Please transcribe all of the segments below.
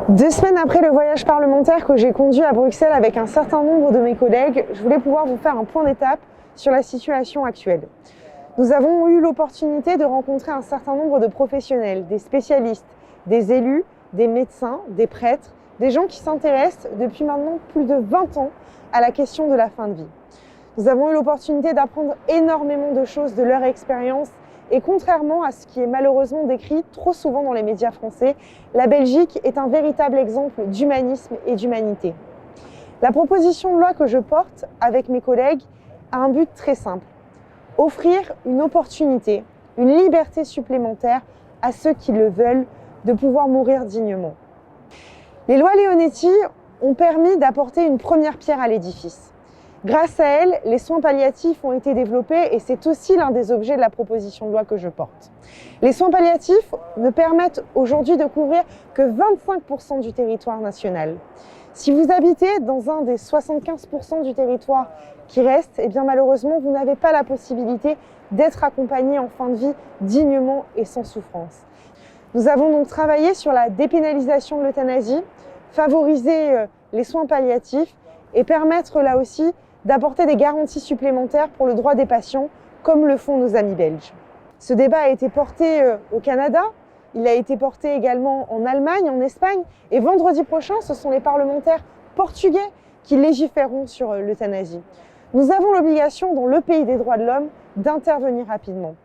2 semaines après le voyage parlementaire que j'ai conduit à Bruxelles avec un certain nombre de mes collègues, je voulais pouvoir vous faire un point d'étape sur la situation actuelle. Nous avons eu l'opportunité de rencontrer un certain nombre de professionnels, des spécialistes, des élus, des médecins, des prêtres, des gens qui s'intéressent depuis maintenant plus de 20 ans à la question de la fin de vie. Nous avons eu l'opportunité d'apprendre énormément de choses de leur expérience et contrairement à ce qui est malheureusement décrit trop souvent dans les médias français, la Belgique est un véritable exemple d'humanisme et d'humanité. La proposition de loi que je porte avec mes collègues a un but très simple: offrir une opportunité, une liberté supplémentaire à ceux qui le veulent de pouvoir mourir dignement. Les lois Leonetti ont permis d'apporter une première pierre à l'édifice. Grâce à elles, les soins palliatifs ont été développés et c'est aussi l'un des objets de la proposition de loi que je porte. Les soins palliatifs ne permettent aujourd'hui de couvrir que 25% du territoire national. Si vous habitez dans un des 75% du territoire qui reste, eh bien malheureusement, vous n'avez pas la possibilité d'être accompagné en fin de vie dignement et sans souffrance. Nous avons donc travaillé sur la dépénalisation de l'euthanasie, favoriser les soins palliatifs et permettre là aussi d'apporter des garanties supplémentaires pour le droit des patients, comme le font nos amis belges. Ce débat a été porté au Canada, il a été porté également en Allemagne, en Espagne, et vendredi prochain, ce sont les parlementaires portugais qui légiféreront sur l'euthanasie. Nous avons l'obligation, dans le pays des droits de l'homme, d'intervenir rapidement.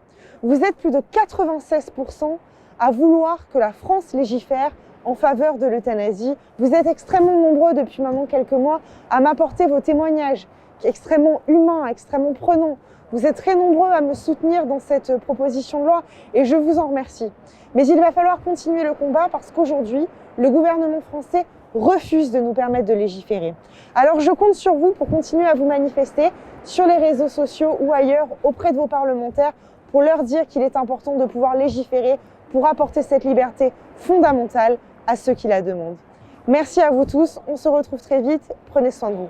Vous êtes plus de 96% à vouloir que la France légifère en faveur de l'euthanasie. Vous êtes extrêmement nombreux depuis maintenant quelques mois à m'apporter vos témoignages, extrêmement humains, extrêmement prenants. Vous êtes très nombreux à me soutenir dans cette proposition de loi et je vous en remercie. Mais il va falloir continuer le combat parce qu'aujourd'hui, le gouvernement français refuse de nous permettre de légiférer. Alors je compte sur vous pour continuer à vous manifester sur les réseaux sociaux ou ailleurs auprès de vos parlementaires pour leur dire qu'il est important de pouvoir légiférer pour apporter cette liberté fondamentale à ceux qui la demandent. Merci à vous tous, on se retrouve très vite, prenez soin de vous.